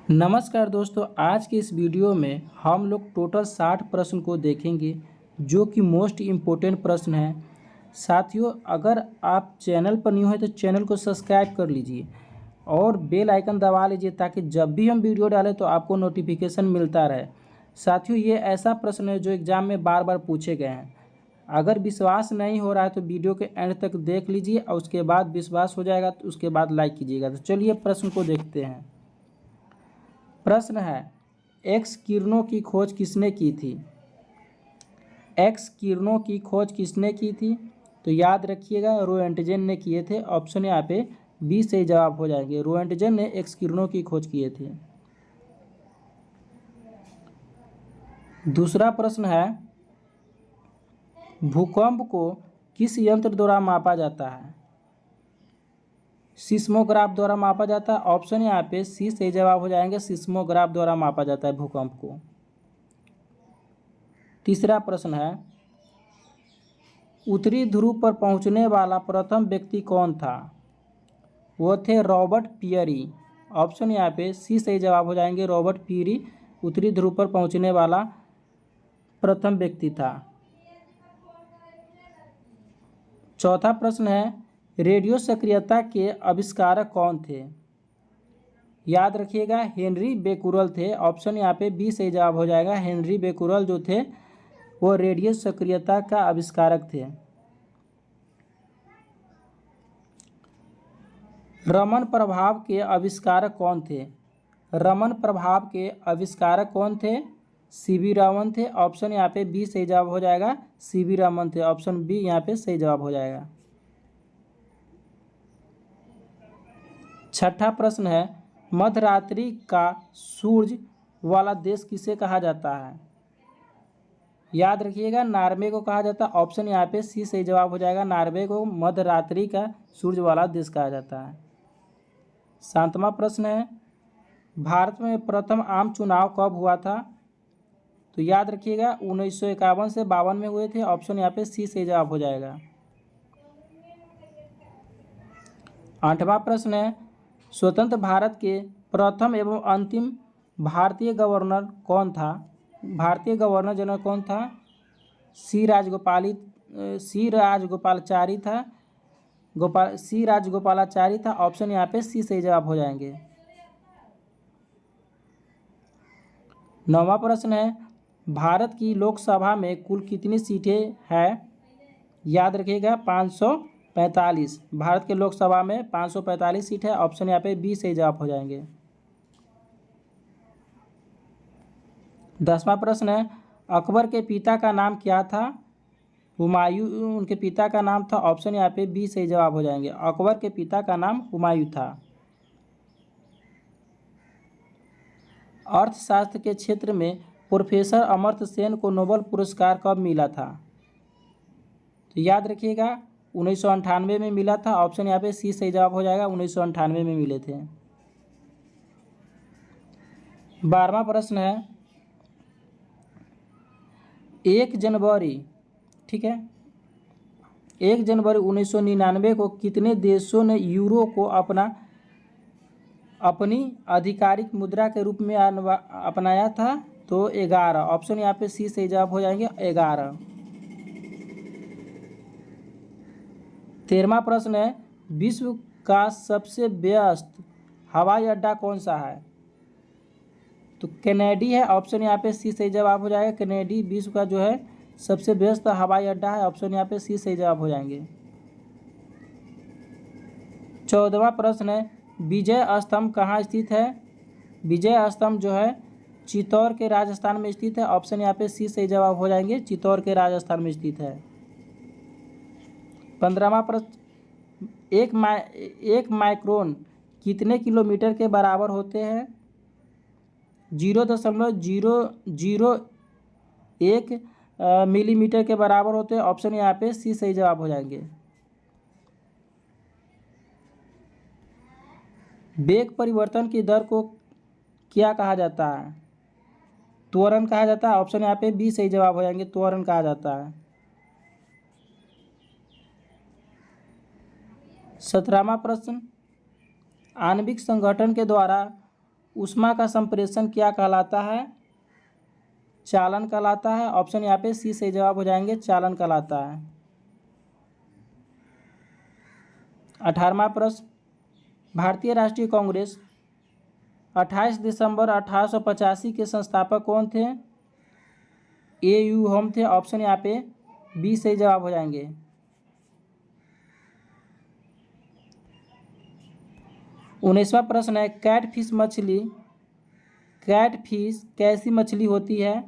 नमस्कार दोस्तों, आज के इस वीडियो में हम लोग टोटल 60 प्रश्न को देखेंगे जो कि मोस्ट इम्पोर्टेंट प्रश्न है। साथियों, अगर आप चैनल पर न्यू हैं तो चैनल को सब्सक्राइब कर लीजिए और बेल आइकन दबा लीजिए ताकि जब भी हम वीडियो डालें तो आपको नोटिफिकेशन मिलता रहे। साथियों, ये ऐसा प्रश्न है जो एग्ज़ाम में बार बार पूछे गए हैं। अगर विश्वास नहीं हो रहा है तो वीडियो के एंड तक देख लीजिए और उसके बाद विश्वास हो जाएगा तो उसके बाद लाइक कीजिएगा। तो चलिए प्रश्न को देखते हैं। प्रश्न है, एक्स किरणों की खोज किसने की थी? एक्स किरणों की खोज किसने की थी? तो याद रखिएगा, रोएंटजेन ने किए थे। ऑप्शन यहाँ पे बी से जवाब हो जाएंगे। रोएंटजेन ने एक्स किरणों की खोज किए थे। दूसरा प्रश्न है, भूकंप को किस यंत्र द्वारा मापा जाता है? सिस्मोग्राफ द्वारा मापा जाता है। ऑप्शन यहाँ पे सी से जवाब हो जाएंगे। सिस्मोग्राफ द्वारा मापा जाता है भूकंप को। तीसरा प्रश्न है, उत्तरी ध्रुव पर पहुंचने वाला प्रथम व्यक्ति कौन था? वो थे रॉबर्ट पियरी। ऑप्शन यहाँ पे सी से जवाब हो जाएंगे। रॉबर्ट पियरी उत्तरी ध्रुव पर पहुंचने वाला प्रथम व्यक्ति था। चौथा प्रश्न है, रेडियो सक्रियता के आविष्कारक कौन थे? याद रखिएगा, हेनरी बेकुरल थे। ऑप्शन यहाँ पे बी से जवाब हो जाएगा। हेनरी बेकुरल जो थे वो रेडियो सक्रियता का आविष्कारक थे। रमन प्रभाव के आविष्कारक कौन थे? रमन प्रभाव के आविष्कारक कौन थे? सीवी रमन थे। ऑप्शन यहाँ पे बी सही जवाब हो जाएगा। सीवी रमन थे। ऑप्शन बी यहाँ पे सही जवाब हो जाएगा। छठा प्रश्न है, मध्यरात्रि का सूरज वाला देश किसे कहा जाता है? याद रखिएगा, नॉर्वे को कहा जाता है। ऑप्शन यहाँ पे सी सही जवाब हो जाएगा। नॉर्वे को मध्यरात्रि का सूरज वाला देश कहा जाता है। सातवां प्रश्न है, भारत में प्रथम आम चुनाव कब हुआ था? तो याद रखिएगा 1951 से 52 में हुए थे। ऑप्शन यहाँ पे सी से जवाब हो जाएगा। आठवां प्रश्न है, स्वतंत्र भारत के प्रथम एवं अंतिम भारतीय गवर्नर कौन था? भारतीय गवर्नर जनरल कौन था? सी राजगोपालाचारी था। सी राजगोपालाचारी था। ऑप्शन यहाँ पे सी से जवाब हो जाएंगे। नौवां प्रश्न है, भारत की लोकसभा में कुल कितनी सीटें हैं? याद रखिएगा 545। भारत के लोकसभा में 545 सीट है। ऑप्शन यहाँ पे बी से जवाब हो जाएंगे। 10वां प्रश्न है, अकबर के पिता का नाम क्या था? हुमायूं उनके पिता का नाम था। ऑप्शन यहाँ पे बी से जवाब हो जाएंगे। अकबर के पिता का नाम हुमायूं था। अर्थशास्त्र के क्षेत्र में प्रोफेसर अमर्त्य सेन को नोबेल पुरस्कार कब मिला था? तो याद रखिएगा 1998 में मिला था। ऑप्शन यहाँ पे सी से जवाब हो जाएगा। 1998 में मिले थे। 12वां प्रश्न है, 1 जनवरी, ठीक है, 1 जनवरी 1999 को कितने देशों ने यूरो को अपनी आधिकारिक मुद्रा के रूप में अपनाया था? तो 11। ऑप्शन यहाँ पे सी से जवाब हो जाएंगे 11। 13वां प्रश्न है, विश्व का सबसे व्यस्त हवाई अड्डा कौन सा है? तो कैनेडी है। ऑप्शन यहाँ पे सी से जवाब हो जाएगा। कैनेडी विश्व का जो है सबसे व्यस्त हवाई अड्डा है। ऑप्शन यहाँ पे सी से जवाब हो जाएंगे। 14वां प्रश्न है, विजय स्तंभ कहाँ स्थित है? विजय स्तंभ जो है चित्तौड़ के राजस्थान में स्थित है। ऑप्शन यहाँ पे सी से जवाब हो जाएंगे। चित्तौड़ के राजस्थान में स्थित है। 15वां प्रश्न, एक माइक्रोन कितने किलोमीटर के बराबर होते हैं? 0.001 मिलीमीटर के बराबर होते हैं। ऑप्शन यहाँ पे सी सही जवाब हो जाएंगे। वेग परिवर्तन की दर को क्या कहा जाता है? त्वरण कहा जाता है। ऑप्शन यहाँ पे बी सही जवाब हो जाएंगे। त्वरण कहा जाता है। 17वां प्रश्न, आणविक संगठन के द्वारा ऊष्मा का संप्रेषण क्या कहलाता है? चालन कहलाता है। ऑप्शन यहाँ पे सी सही जवाब हो जाएंगे, चालन कहलाता है। 18वां प्रश्न, भारतीय राष्ट्रीय कांग्रेस 28 दिसंबर 1885 के संस्थापक कौन थे? ए यू होम थे। ऑप्शन यहाँ पे बी सही जवाब हो जाएंगे। 19वां प्रश्न है, कैटफिश मछली, कैटफिश कैसी मछली होती है?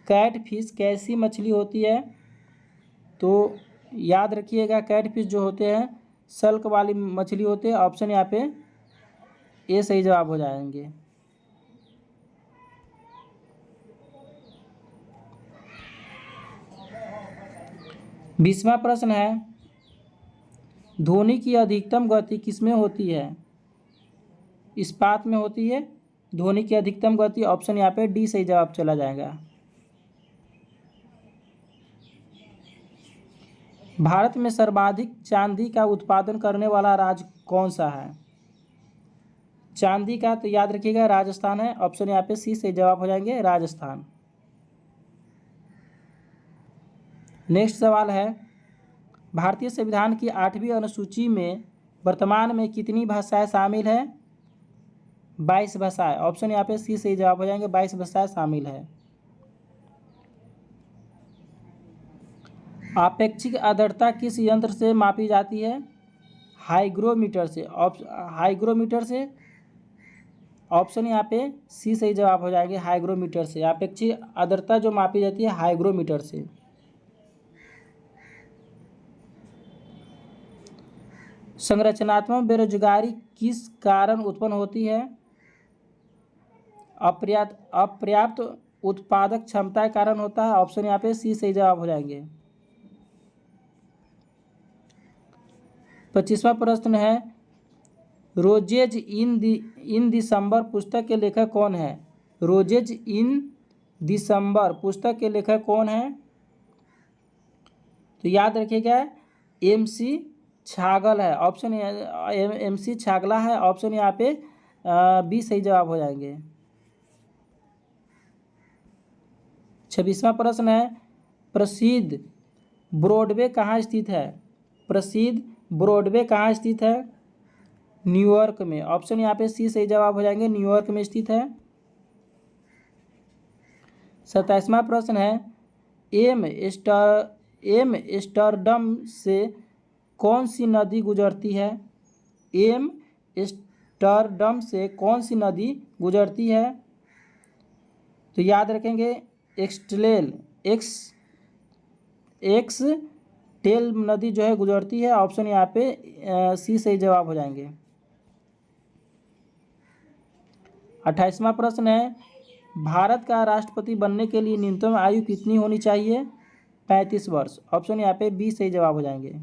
कैटफिश कैसी मछली होती है? तो याद रखिएगा, कैटफिश जो होते हैं सल्क वाली मछली होते हैं। ऑप्शन यहाँ पे ए सही जवाब हो जाएंगे। बीसवां प्रश्न है, ध्वनि की अधिकतम गति किसमें होती है? इस्पात में होती है ध्वनि की अधिकतम गति। ऑप्शन यहाँ पे डी सही जवाब चला जाएगा। भारत में सर्वाधिक चांदी का उत्पादन करने वाला राज्य कौन सा है? चांदी का तो याद रखिएगा राजस्थान है। ऑप्शन यहाँ पे सी सही जवाब हो जाएंगे, राजस्थान। नेक्स्ट सवाल है, भारतीय संविधान की 8वीं अनुसूची में वर्तमान में कितनी भाषाएं शामिल है? 22 भाषाएं। ऑप्शन यहाँ पे सी सही जवाब हो जाएंगे, 22 भाषाएं शामिल है। आपेक्षिक आर्द्रता किस यंत्र से मापी जाती है? हाइग्रोमीटर से। हाइग्रोमीटर से। ऑप्शन यहाँ पे सी सही जवाब हो जाएंगे, हाइग्रोमीटर से। आपेक्षिक आर्द्रता जो मापी जाती है हाइग्रोमीटर से। संरचनात्मक बेरोजगारी किस कारण उत्पन्न होती है? अपर्याप्त उत्पादक क्षमता के कारण होता है। ऑप्शन यहाँ पे सी सही जवाब हो जाएंगे। 25वां प्रश्न है, रोजेज इन दिसंबर पुस्तक के लेखक कौन है? रोजेज इन दिसंबर पुस्तक के लेखक कौन है? तो याद रखिएगा MC छागल है। ऑप्शन MC छागला है। ऑप्शन यहाँ पे बी सही जवाब हो जाएंगे। 26वां प्रश्न है, प्रसिद्ध ब्रॉडवे कहाँ स्थित है? प्रसिद्ध ब्रॉडवे कहाँ स्थित है? न्यूयॉर्क में। ऑप्शन यहाँ पे सी सही जवाब हो जाएंगे, न्यूयॉर्क में स्थित है। 27वां प्रश्न है, एम्स्टर्डम से कौन सी नदी गुजरती है? एम्स्टर्डम से कौन सी नदी गुजरती है? तो याद रखेंगे एक्सटेल नदी जो है गुजरती है। ऑप्शन यहाँ पे सी सही जवाब हो जाएंगे। 28वां प्रश्न है, भारत का राष्ट्रपति बनने के लिए न्यूनतम आयु कितनी होनी चाहिए? 35 वर्ष। ऑप्शन यहाँ पे बी सही जवाब हो जाएंगे।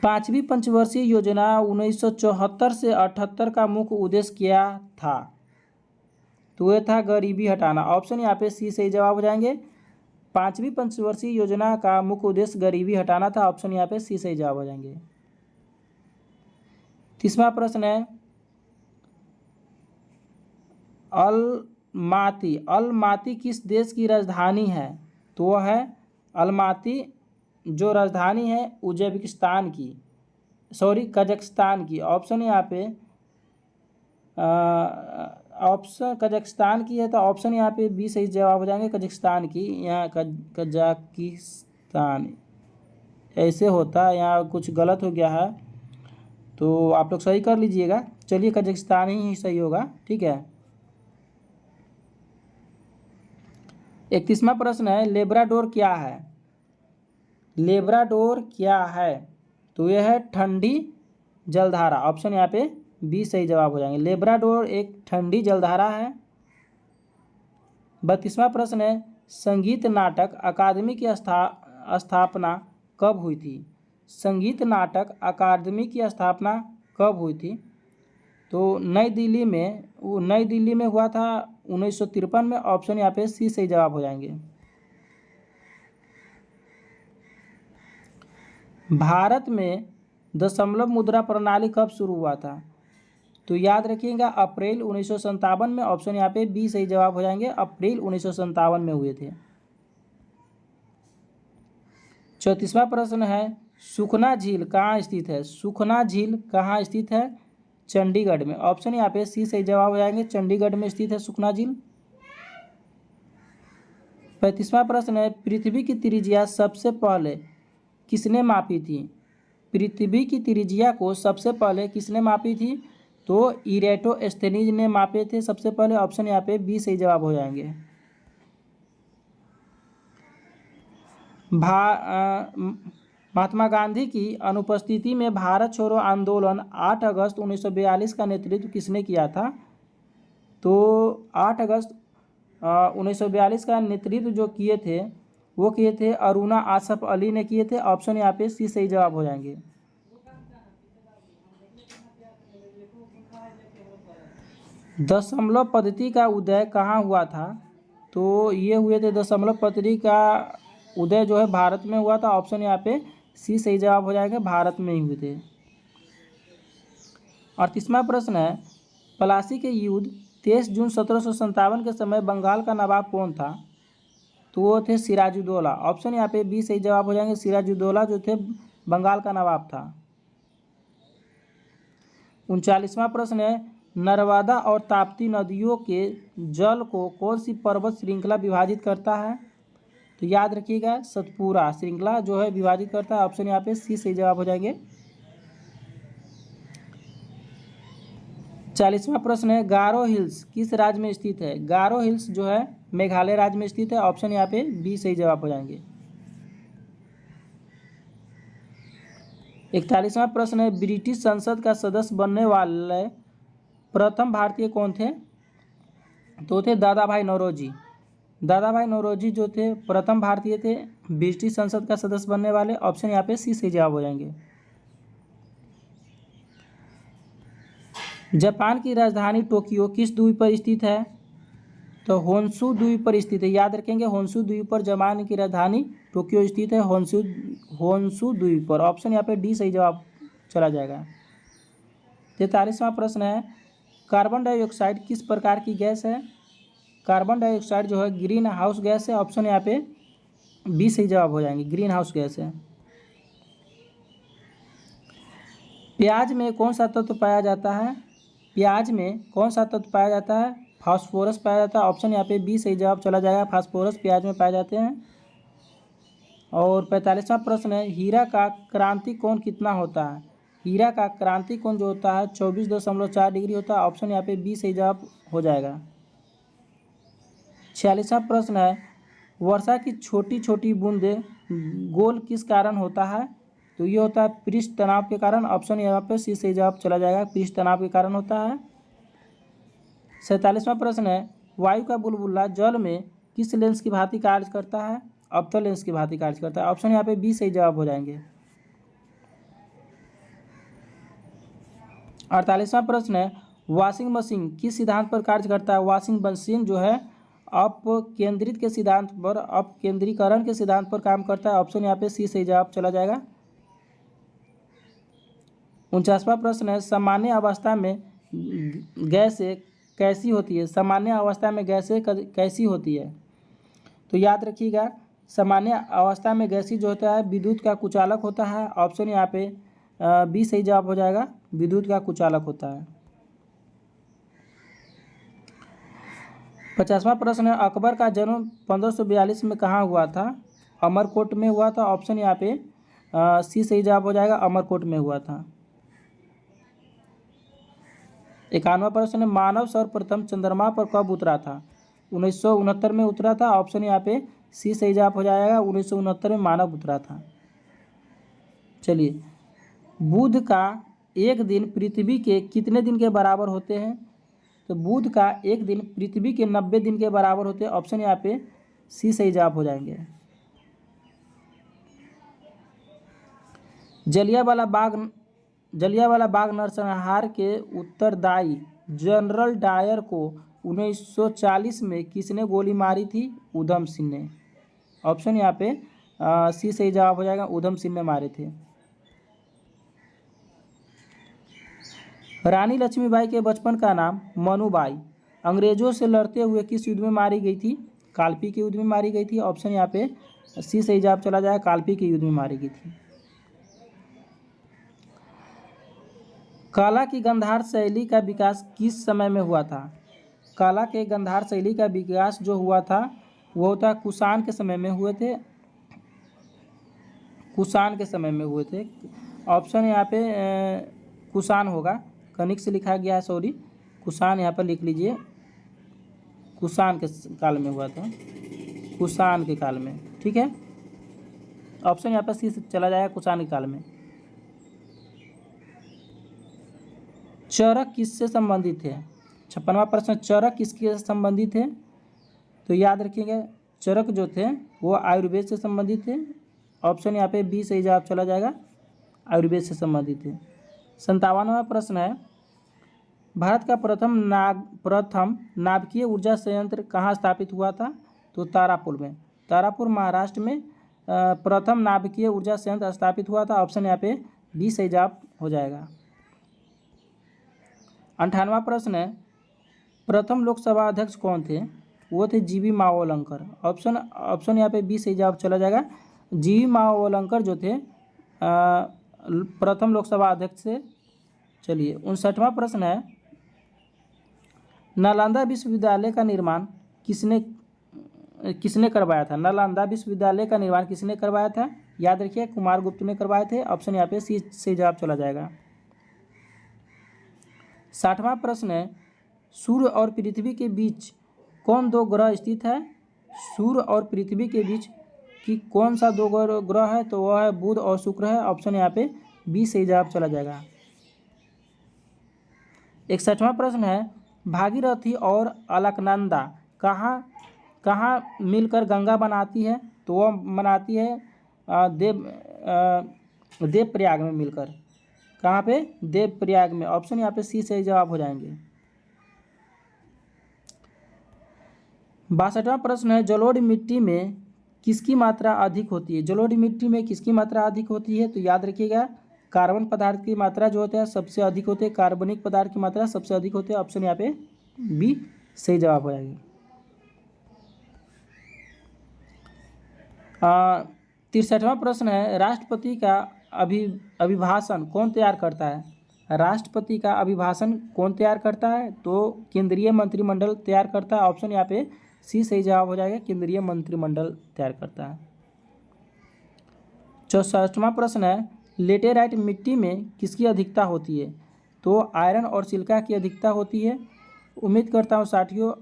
पांचवी पंचवर्षीय योजना 1974 से 78 का मुख्य उद्देश्य क्या था? तो यह था गरीबी हटाना। ऑप्शन यहाँ पे सी सही जवाब हो जाएंगे। पांचवी पंचवर्षीय योजना का मुख्य उद्देश्य गरीबी हटाना था। ऑप्शन यहाँ पे सी सही जवाब हो जाएंगे। 30वां प्रश्न है, अलमाती किस देश की राजधानी है? तो वह है अलमाती जो राजधानी है उज्बेकिस्तान की, कजाकिस्तान की। ऑप्शन यहाँ पे ऑप्शन कजाकिस्तान की है। तो ऑप्शन यहाँ पे बी सही जवाब हो जाएंगे, कजाकिस्तान की। यहाँ कजाकिस्तान ऐसे होता है, यहाँ कुछ गलत हो गया है तो आप लोग सही कर लीजिएगा। चलिए कजाकिस्तान ही सही होगा, ठीक है। 31वां प्रश्न है, लेब्राडोर क्या है? लेब्राडोर क्या है? तो यह है ठंडी जलधारा। ऑप्शन यहाँ पे बी सही जवाब हो जाएंगे। लेब्राडोर एक ठंडी जलधारा है। 32वां प्रश्न है, संगीत नाटक अकादमी की स्थापना कब हुई थी? संगीत नाटक अकादमी की स्थापना कब हुई थी? तो नई दिल्ली में हुआ था 1953 में। ऑप्शन यहाँ पे सी सही जवाब हो जाएंगे। भारत में दशमलव मुद्रा प्रणाली कब शुरू हुआ था? तो याद रखिएगा अप्रैल 1957 में। ऑप्शन यहाँ पे बी सही जवाब हो जाएंगे, अप्रैल 1957 में हुए थे। 34वां प्रश्न है सुखना झील कहाँ स्थित है? सुखना झील कहाँ स्थित है? चंडीगढ़ में। ऑप्शन यहाँ पे सी सही जवाब हो जाएंगे, चंडीगढ़ में स्थित है सुखना झील। 35वां प्रश्न है पृथ्वी की त्रिज्या सबसे पहले किसने मापी थी? पृथ्वी की त्रिज्या को सबसे पहले किसने मापी थी? तो इरेटोस्थेनीज ने मापे थे सबसे पहले। ऑप्शन यहाँ पे बी सही जवाब हो जाएंगे। महात्मा गांधी की अनुपस्थिति में भारत छोड़ो आंदोलन 8 अगस्त 1942 का नेतृत्व किसने किया था? तो 8 अगस्त 1942 का नेतृत्व जो किए थे वो किए थे अरुणा आसफ अली ने किए थे। ऑप्शन यहाँ पे सी सही जवाब हो जाएंगे। दशमलव पद्धति का उदय कहाँ हुआ था? तो ये हुए थे दशमलव पद्धति का उदय जो है भारत में हुआ था। ऑप्शन यहाँ पे सी सही जवाब हो जाएगा, भारत में ही हुए थे। 38वां प्रश्न है प्लासी के युद्ध 23 जून 1757 के समय बंगाल का नवाब कौन था? तो वो थे सिराजुद्दौला। ऑप्शन यहाँ पे बी सही जवाब हो जाएंगे, सिराजुद्दौला जो थे बंगाल का नवाब था। 39वां प्रश्न है नर्मदा और ताप्ती नदियों के जल को कौन सी पर्वत श्रृंखला विभाजित करता है? तो याद रखिएगा सतपुरा श्रृंखला जो है विभाजित करता है। ऑप्शन यहाँ पे सी सही जवाब हो जाएंगे। 40वां प्रश्न है गारो हिल्स किस राज्य में स्थित है? गारो हिल्स जो है मेघालय राज्य में स्थित है। ऑप्शन यहाँ पे बी सही जवाब हो जाएंगे। 41वां प्रश्न है ब्रिटिश संसद का सदस्य बनने वाले प्रथम भारतीय कौन थे? तो थे दादा भाई नौरोजी। दादा भाई नौरोजी जो थे प्रथम भारतीय थे ब्रिटिश संसद का सदस्य बनने वाले। ऑप्शन यहाँ पे सी सही जवाब हो जाएंगे। जापान की राजधानी टोक्यो किस द्वीप पर स्थित है? तो होन्शु द्वीप पर स्थित है। याद रखेंगे होन्शु द्वीप पर जापान की राजधानी टोक्यो स्थित है, होन्शु द्वीप पर। ऑप्शन यहाँ पे डी सही जवाब चला जाएगा। 43वां प्रश्न है कार्बन डाइऑक्साइड किस प्रकार की गैस है? कार्बन डाइऑक्साइड जो है ग्रीन हाउस गैस है। ऑप्शन यहाँ पे बी सही जवाब हो जाएंगे, ग्रीन हाउस गैस है। प्याज में कौन सा तत्व पाया जाता है? प्याज में कौन सा तत्व पाया जाता है? फास्फोरस पाया जाता है। ऑप्शन यहाँ पे बी सही जवाब चला जाएगा, फास्फोरस प्याज में पाए जाते हैं। और 45वां प्रश्न है हीरा का क्रांति कोण कितना होता है? हीरा का क्रांति कोण जो होता है 24.4 डिग्री होता है। ऑप्शन यहाँ पे बी सही जवाब हो जाएगा। 46वां प्रश्न है वर्षा की छोटी छोटी बूंदें गोल किस कारण होता है? तो ये होता है पृष्ठ तनाव के कारण। ऑप्शन यहाँ पे सी सही जवाब चला जाएगा, पृष्ठ तनाव के कारण होता है। 47वां प्रश्न है वायु का बुलबुला जल में किस लेंस की भांति कार्य करता है? अवतल लेंस की भांति कार्य करता है। ऑप्शन यहाँ पे बी सही जवाब हो जाएंगे। 48वां प्रश्न है वॉशिंग मशीन किस सिद्धांत पर कार्य करता है? वॉशिंग मशीन जो है अपकेंद्रित के सिद्धांत पर, अपकेंद्रीकरण के सिद्धांत पर काम करता है। ऑप्शन यहाँ पे सी सही जवाब चला जाएगा। 49वां प्रश्न है सामान्य अवस्था में गैसें कैसी होती है? सामान्य अवस्था में गैसें कैसी होती है? तो याद रखिएगा सामान्य अवस्था में गैसी जो होता है विद्युत का कुचालक होता है। ऑप्शन यहाँ पे बी सही जवाब हो जाएगा, विद्युत का कुचालक होता है। 50वां प्रश्न है अकबर का जन्म 1542 में कहाँ हुआ था? अमरकोट में हुआ था। ऑप्शन यहाँ पे सी सही जवाब हो जाएगा, अमरकोट में हुआ था। 51वां प्रश्न है मानव सर्वप्रथम चंद्रमा पर कब उतरा था? 1969 में उतरा था। ऑप्शन यहाँ पे सी सही जवाब हो जाएगा, 1969 में मानव उतरा था। चलिए बुध का एक दिन पृथ्वी के कितने दिन के बराबर होते हैं? तो बुध का एक दिन पृथ्वी के 90 दिन के बराबर होते हैं। ऑप्शन यहाँ पे सी सही जवाब हो जाएंगे। जलियांवाला बाग नरसंहार के उत्तरदायी जनरल डायर को 1940 में किसने गोली मारी थी? ऊधम सिंह ने। ऑप्शन यहाँ पे सी सही जवाब हो जाएगा, ऊधम सिंह ने मारे थे। रानी लक्ष्मीबाई के बचपन का नाम मनुबाई अंग्रेजों से लड़ते हुए किस युद्ध में मारी गई थी? कालपी के युद्ध में मारी गई थी। ऑप्शन यहाँ पे सी सही जवाब चला जाएगा, कालपी के युद्ध में मारी गई थी। कला की गंधार शैली का विकास किस समय में हुआ था? कला के गंधार शैली का विकास जो हुआ था वो होता कुषाण के समय में हुए थे। कुषाण के समय में हुए थे। ऑप्शन यहाँ पे कुषाण होगा, कनिक से लिखा गया है, सॉरी, कुषाण यहाँ पर लिख लीजिए। कुषाण के काल में हुआ था, कुषाण के काल में, ठीक है। ऑप्शन यहाँ पर सी चला जाएगा, कुषाण के काल में। चरक किससे संबंधित है? 56वां प्रश्न, चरक किसके संबंधित है? तो याद रखिएगा, चरक जो थे वो आयुर्वेद से संबंधित थे। ऑप्शन यहाँ पे बी सही जवाब चला जाएगा, आयुर्वेद से संबंधित है। 57वां प्रश्न है, भारत का प्रथम नाभिकीय ऊर्जा संयंत्र कहाँ स्थापित हुआ था? तो तारापुर में, तारापुर महाराष्ट्र में प्रथम नाभिकीय ऊर्जा संयंत्र स्थापित हुआ था। ऑप्शन यहाँ पे बी सही जवाब हो जाएगा। 58वां प्रश्न है, प्रथम लोकसभा अध्यक्ष कौन थे? वो थे जीवी मावलंकर। ऑप्शन यहाँ पे बी सही जवाब चला जाएगा, जीवी मावलंकर जो थे प्रथम लोकसभा अध्यक्ष थे। चलिए 59वां प्रश्न है, नालंदा विश्वविद्यालय का निर्माण किसने करवाया था? नालंदा विश्वविद्यालय का निर्माण किसने करवाया था? याद रखिए, कुमारगुप्त ने करवाए थे। ऑप्शन यहाँ पे सी से जवाब चला जाएगा। 60वां प्रश्न है, सूर्य और पृथ्वी के बीच कौन दो ग्रह स्थित है? सूर्य और पृथ्वी के बीच की कौन सा दो ग्रह है? तो वह है बुध और शुक्र है। ऑप्शन यहाँ पे बी सही जवाब चला जाएगा। 61वां प्रश्न है, भागीरथी और अलकनंदा कहाँ मिलकर गंगा बनाती है? तो वह बनाती है देवप्रयाग में मिलकर। कहाँ पे? देवप्रयाग में। ऑप्शन यहाँ पे सी सही जवाब हो जाएंगे। 62वां प्रश्न है, जलोढ़ मिट्टी में किसकी मात्रा अधिक होती है? जलोढ़ मिट्टी में किसकी मात्रा अधिक होती है? तो याद रखिएगा, कार्बन पदार्थ की मात्रा जो होता है सबसे अधिक होते हैं, कार्बनिक पदार्थ की मात्रा सबसे अधिक होती है। ऑप्शन यहाँ पे बी सही जवाब हो जाएगी। 63वां प्रश्न है, राष्ट्रपति का अभिभाषण कौन तैयार करता है? राष्ट्रपति का अभिभाषण कौन तैयार करता है? तो केंद्रीय मंत्रिमंडल तैयार करता है। ऑप्शन यहाँ पे सी सही जवाब हो जाएगा, केंद्रीय मंत्रिमंडल तैयार करता है। 64वां प्रश्न है, लेटेराइट मिट्टी में किसकी अधिकता होती है? तो आयरन और सिलिका की अधिकता होती है। उम्मीद करता हूँ साथियों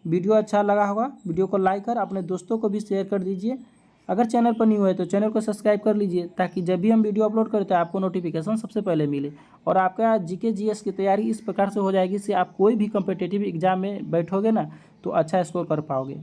वीडियो अच्छा लगा होगा। वीडियो को लाइक कर अपने दोस्तों को भी शेयर कर दीजिए। अगर चैनल पर न्यू है तो चैनल को सब्सक्राइब कर लीजिए, ताकि जब भी हम वीडियो अपलोड करें तो आपको नोटिफिकेशन सबसे पहले मिले। और आपका जीके जीएस की तैयारी इस प्रकार से हो जाएगी कि आप कोई भी कॉम्पिटिटिव एग्जाम में बैठोगे ना तो अच्छा स्कोर कर पाओगे।